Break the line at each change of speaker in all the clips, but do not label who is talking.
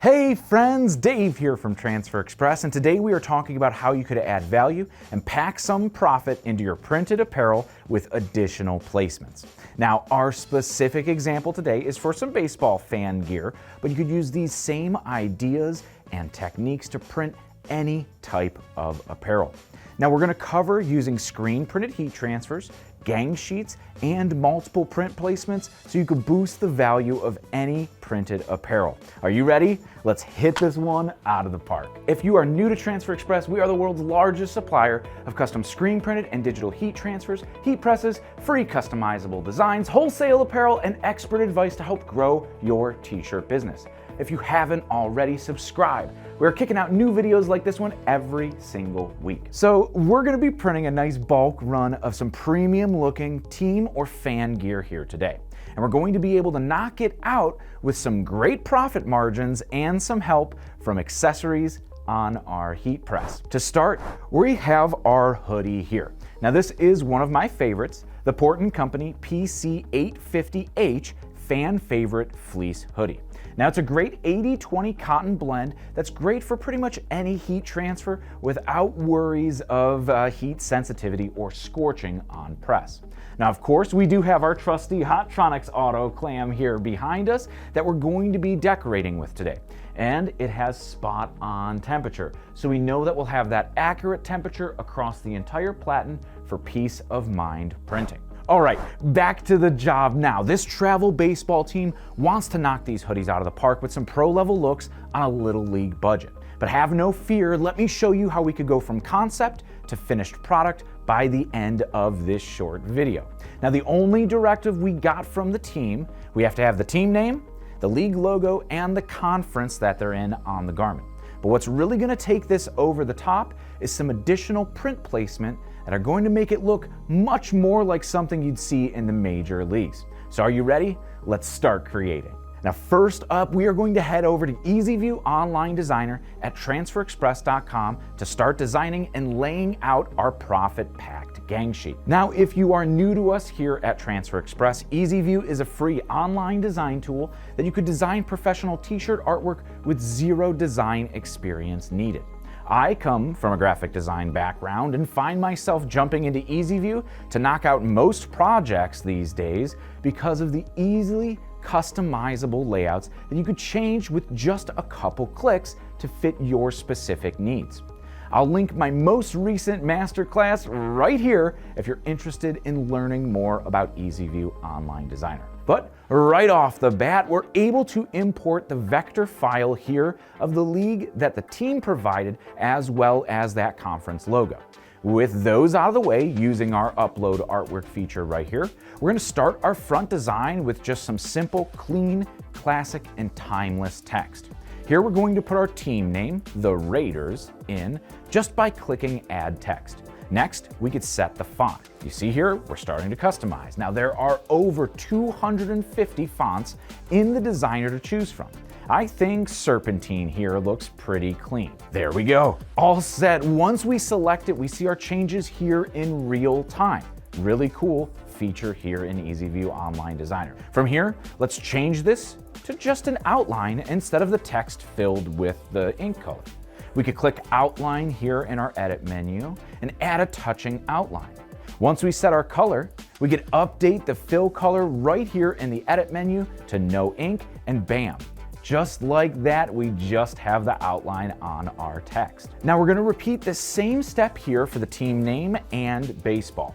Hey friends, Dave here from Transfer Express, and today we are talking about how you could add value and pack some profit into your printed apparel with additional placements. Now, our specific example today is for some baseball fan gear, but you could use these same ideas and techniques to print any type of apparel. Now, we're going to cover using screen printed heat transfers, gang sheets, and multiple print placements so you can boost the value of any printed apparel. Are you ready? Let's hit this one out of the park. If you are new to Transfer Express, we are the world's largest supplier of custom screen printed and digital heat transfers, heat presses, free customizable designs, wholesale apparel, and expert advice to help grow your t-shirt business. If you haven't already, subscribe. We're kicking out new videos like this one every single week. So we're gonna be printing a nice bulk run of some premium looking team or fan gear here today. And we're going to be able to knock it out with some great profit margins and some help from accessories on our heat press. To start, we have our hoodie here. Now this is one of my favorites, the Port & Company PC850H fan favorite fleece hoodie. Now it's a great 80-20 cotton blend that's great for pretty much any heat transfer without worries of heat sensitivity or scorching on press. Now of course we do have our trusty Hotronix auto clam here behind us that we're going to be decorating with today. And it has spot on temperature, so we know that we'll have that accurate temperature across the entire platen for peace of mind printing. All right, back to the job now. This travel baseball team wants to knock these hoodies out of the park with some pro-level looks on a little league budget. But have no fear, let me show you how we could go from concept to finished product by the end of this short video. Now, the only directive we got from the team, we have to have the team name, the league logo, and the conference that they're in on the garment. But what's really gonna take this over the top is some additional print placement that are going to make it look much more like something you'd see in the major leagues. So are you ready? Let's start creating. Now first up, we are going to head over to EasyView Online Designer at transferexpress.com to start designing and laying out our profit-packed gang sheet. Now if you are new to us here at Transfer Express, EasyView is a free online design tool that you could design professional t-shirt artwork with zero design experience needed. I come from a graphic design background and find myself jumping into EasyView to knock out most projects these days because of the easily customizable layouts that you could change with just a couple clicks to fit your specific needs. I'll link my most recent masterclass right here if you're interested in learning more about EasyView Online Designer. But right off the bat, we're able to import the vector file here of the league that the team provided, as well as that conference logo. With those out of the way, using our upload artwork feature right here, we're going to start our front design with just some simple, clean, classic, and timeless text. Here we're going to put our team name, the Raiders, in just by clicking Add Text. Next, we could set the font. You see here, we're starting to customize. Now there are over 250 fonts in the designer to choose from. I think Serpentine here looks pretty clean. There we go. All set. Once we select it, we see our changes here in real time. Really cool feature here in EasyView Online Designer. From here, let's change this to just an outline instead of the text filled with the ink color. We could click Outline here in our Edit menu and add a touching outline. Once we set our color, we could update the fill color right here in the Edit menu to no ink, and bam. Just like that, we just have the outline on our text. Now we're gonna repeat the same step here for the team name and baseball.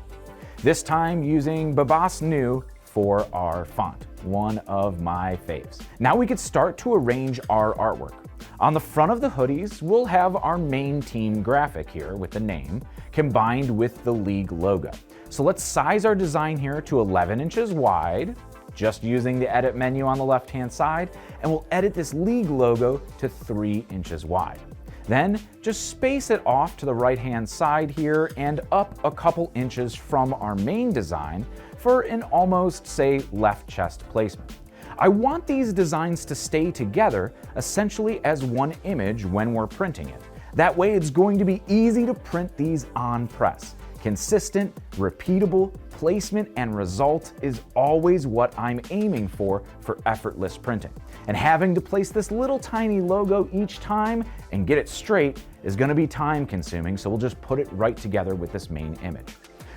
This time using Babas New for our font, one of my faves. Now we could start to arrange our artwork. On the front of the hoodies, we'll have our main team graphic here with the name combined with the league logo. So let's size our design here to 11 inches wide, just using the edit menu on the left-hand side, and we'll edit this league logo to 3 inches wide. Then just space it off to the right-hand side here and up a couple inches from our main design for an almost, say, left chest placement. I want these designs to stay together essentially as one image when we're printing it. That way it's going to be easy to print these on press. Consistent, repeatable placement and result is always what I'm aiming for effortless printing. And having to place this little tiny logo each time and get it straight is going to be time consuming, so we'll just put it right together with this main image.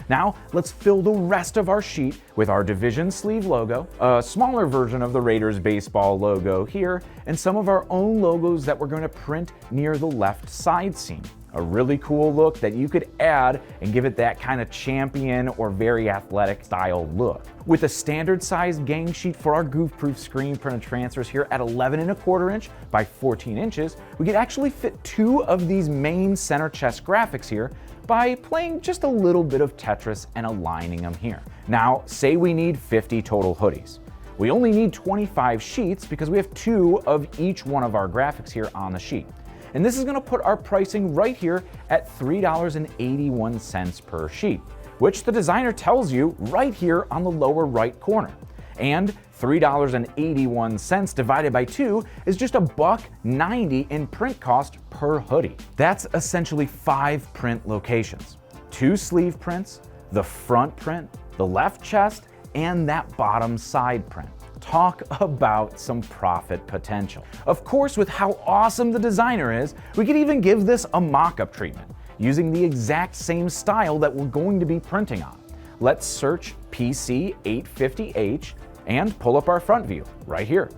Now, let's fill the rest of our sheet with our division sleeve logo, a smaller version of the Raiders baseball logo here, and some of our own logos that we're going to print near the left side seam. A really cool look that you could add and give it that kind of champion or very athletic style look. With a standard size gang sheet for our goof-proof screen printed transfers here at 11¼ inch by 14 inches, we could actually fit 2 of these main center chest graphics here by playing just a little bit of Tetris and aligning them here. Now, say we need 50 total hoodies. We only need 25 sheets because we have 2 of each one of our graphics here on the sheet. And this is going to put our pricing right here at $3.81 per sheet, which the designer tells you right here on the lower right corner. And $3.81 divided by 2 is just $1.90 in print cost per hoodie. That's essentially 5 print locations. 2 sleeve prints, the front print, the left chest, and that bottom side print. Talk about some profit potential. Of course, with how awesome the designer is, we could even give this a mock-up treatment, using the exact same style that we're going to be printing on. Let's search PC850H and pull up our front view right here.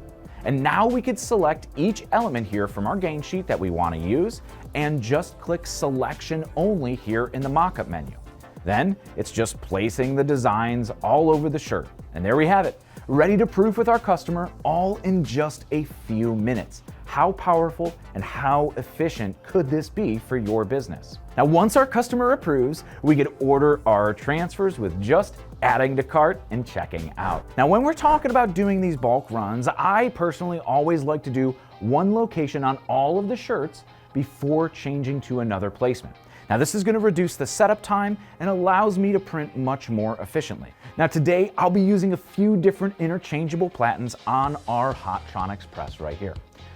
And now we could select each element here from our gang sheet that we want to use and just click selection only here in the mock-up menu. Then it's just placing the designs all over the shirt. And there we have it, ready to proof with our customer, all in just a few minutes. How powerful and how efficient could this be for your business? Now, once our customer approves, we could order our transfers with just adding to cart and checking out. Now, when we're talking about doing these bulk runs, I personally always like to do one location on all of the shirts before changing to another placement. Now, this is going to reduce the setup time and allows me to print much more efficiently. Now, today I'll be using a few different interchangeable platens on our Hottronics press right here.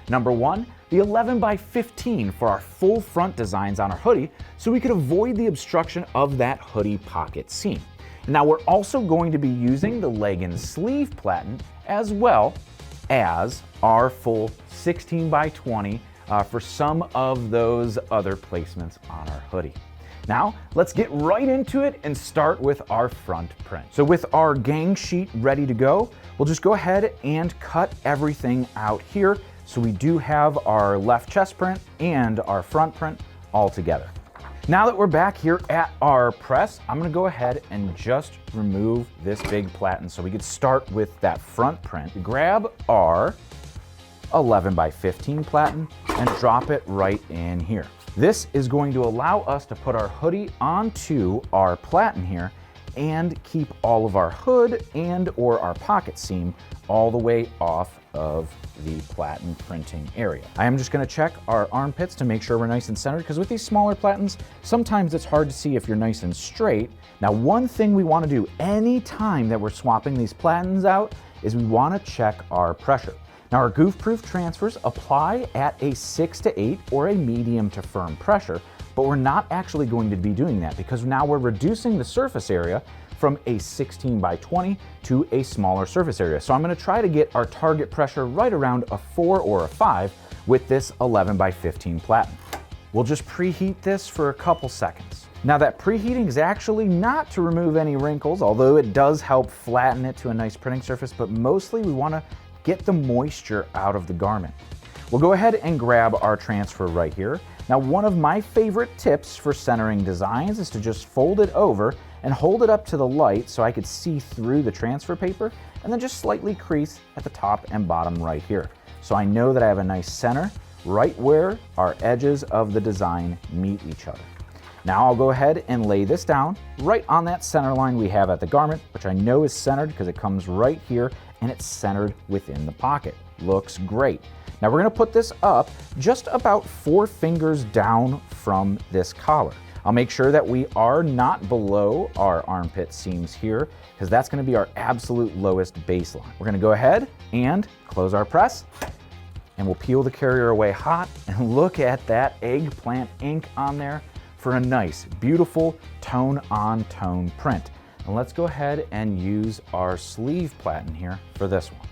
Number 1, the 11x15 for our full front designs on our hoodie, so we could avoid the obstruction of that hoodie pocket seam. Now, we're also going to be using the leg and sleeve platen as well as our full 16x20 for some of those other placements on our hoodie. Now, let's get right into it and start with our front print. So with our gang sheet ready to go, we'll just go ahead and cut everything out here so we do have our left chest print and our front print all together. Now that we're back here at our press, I'm gonna go ahead and just remove this big platen so we could start with that front print. Grab our 11x15 platen and drop it right in here. This is going to allow us to put our hoodie onto our platen here and keep all of our hood and or our pocket seam all the way off of the platen printing area. I am just going to check our armpits to make sure we're nice and centered, because with these smaller platens, sometimes it's hard to see if you're nice and straight. Now, one thing we want to do anytime that we're swapping these platens out is we want to check our pressure. Now, our goof-proof transfers apply at a 6 to 8 or a medium to firm pressure, but we're not actually going to be doing that because now we're reducing the surface area from a 16x20 to a smaller surface area. So I'm going to try to get our target pressure right around a 4 or a 5 with this 11x15 platen. We'll just preheat this for a couple seconds. Now, that preheating is actually not to remove any wrinkles, although it does help flatten it to a nice printing surface, but mostly we want to get the moisture out of the garment. We'll go ahead and grab our transfer right here. Now, one of my favorite tips for centering designs is to just fold it over and hold it up to the light so I could see through the transfer paper, and then just slightly crease at the top and bottom right here. So I know that I have a nice center right where our edges of the design meet each other. Now I'll go ahead and lay this down right on that center line we have at the garment, which I know is centered because it comes right here and it's centered within the pocket. Looks great. Now we're going to put this up just about 4 fingers down from this collar. I'll make sure that we are not below our armpit seams here, because that's going to be our absolute lowest baseline. We're going to go ahead and close our press, and we'll peel the carrier away hot, and look at that eggplant ink on there. for a nice, beautiful tone-on-tone print. And let's go ahead and use our sleeve platen here for this one.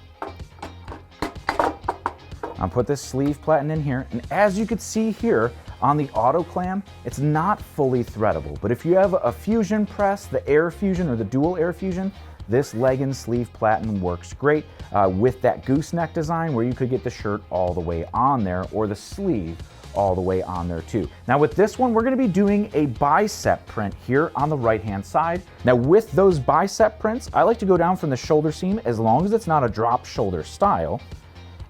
I'll put this sleeve platen in here, and as you can see here on the auto clam, it's not fully threadable, but if you have a fusion press, the air fusion or the dual air fusion, this legging sleeve platen works great with that gooseneck design where you could get the shirt all the way on there or the sleeve all the way on there too. Now with this one, we're gonna be doing a bicep print here on the right-hand side. Now with those bicep prints, I like to go down from the shoulder seam as long as it's not a drop shoulder style.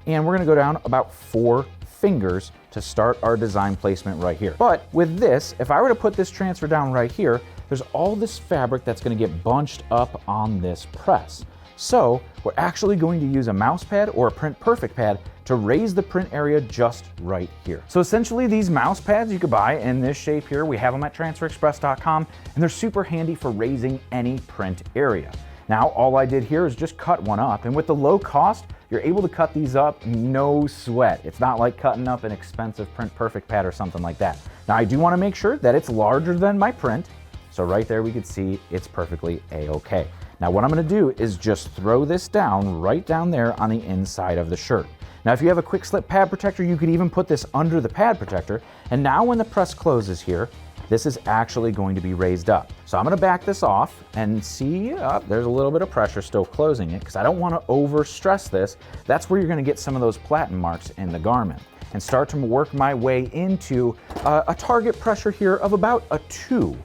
And we're gonna go down about 4 fingers to start our design placement right here. But with this, if I were to put this transfer down right here, there's all this fabric that's gonna get bunched up on this press. So we're actually going to use a mouse pad or a print perfect pad to raise the print area just right here. So essentially these mouse pads you could buy in this shape here. We have them at transferexpress.com and they're super handy for raising any print area. Now all I did here is just cut one up, and with the low cost, you're able to cut these up no sweat. It's not like cutting up an expensive print perfect pad or something like that. Now I do want to make sure that it's larger than my print. So right there we could see it's perfectly a-okay. Now what I'm gonna do is just throw this down right down there on the inside of the shirt. Now if you have a quick slip pad protector, you could even put this under the pad protector. And now when the press closes here, this is actually going to be raised up. So I'm gonna back this off and see, there's a little bit of pressure still closing it because I don't wanna over stress this. That's where you're gonna get some of those platen marks in the garment and start to work my way into a target pressure here of about a 2.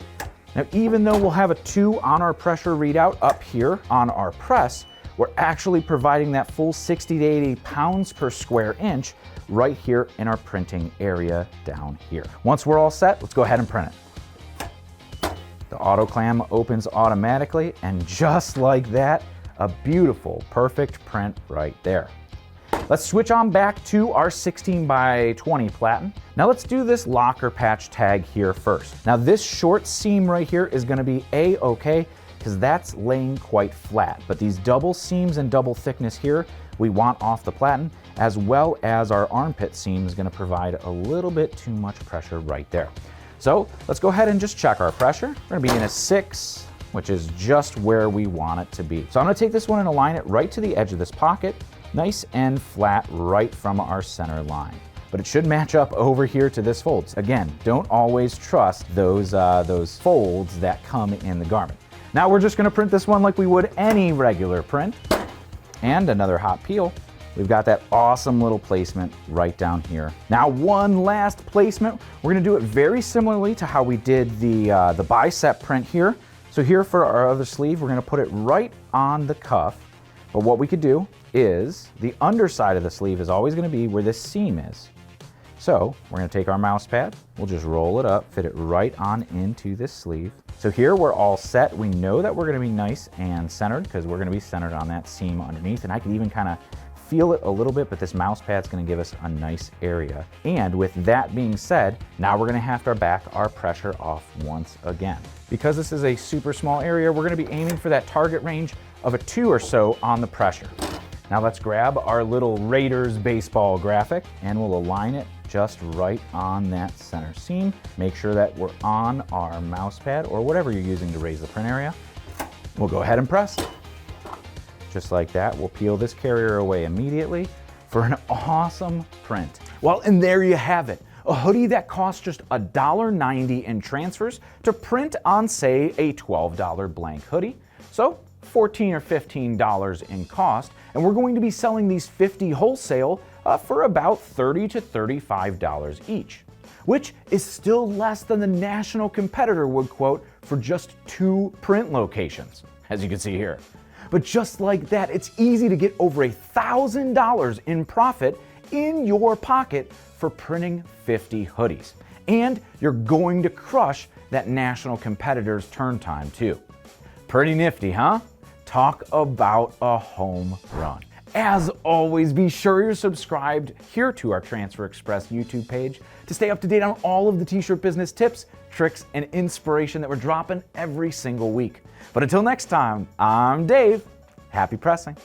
Now, even though we'll have a 2 on our pressure readout up here on our press, we're actually providing that full 60 to 80 pounds per square inch right here in our printing area down here. Once we're all set, let's go ahead and print it. The auto clam opens automatically, and just like that, a beautiful, perfect print right there. Let's switch on back to our 16 by 20 platen. Now let's do this locker patch tag here first. Now this short seam right here is gonna be a-okay because that's laying quite flat. But these double seams and double thickness here, we want off the platen, as well as our armpit seam is gonna provide a little bit too much pressure right there. So let's go ahead and just check our pressure. We're gonna be in a 6, which is just where we want it to be. So I'm gonna take this one and align it right to the edge of this pocket, nice and flat right from our center line. But it should match up over here to this folds. Again, don't always trust those folds that come in the garment. Now we're just gonna print this one like we would any regular print. And another hot peel. We've got that awesome little placement right down here. Now one last placement. We're gonna do it very similarly to how we did the bicep print here. So here for our other sleeve, we're gonna put it right on the cuff. But what we could do is the underside of the sleeve is always gonna be where this seam is. So we're gonna take our mouse pad, we'll just roll it up, fit it right on into this sleeve. So here we're all set. We know that we're gonna be nice and centered because we're gonna be centered on that seam underneath, and I can even kind of feel it a little bit, but this mouse pad's gonna give us a nice area. And with that being said, now we're gonna have to back our pressure off once again. Because this is a super small area, we're gonna be aiming for that target range of a 2 or so on the pressure. Now let's grab our little Raiders baseball graphic and we'll align it just right on that center seam. Make sure that we're on our mouse pad or whatever you're using to raise the print area. We'll go ahead and press. Just like that, we'll peel this carrier away immediately for an awesome print. Well, and there you have it. A hoodie that costs just $1.90 in transfers to print on, say, a $12 blank hoodie. So $14 or $15 in cost, and we're going to be selling these 50 wholesale for about $30 to $35 each, which is still less than the national competitor would quote for just 2 print locations, as you can see here. But just like that, it's easy to get over $1,000 in profit in your pocket for printing 50 hoodies. And you're going to crush that national competitor's turn time too. Pretty nifty, huh? Talk about a home run. As always, be sure you're subscribed here to our Transfer Express YouTube page to stay up to date on all of the t-shirt business tips, tricks, and inspiration that we're dropping every single week. But until next time, I'm Dave. Happy pressing.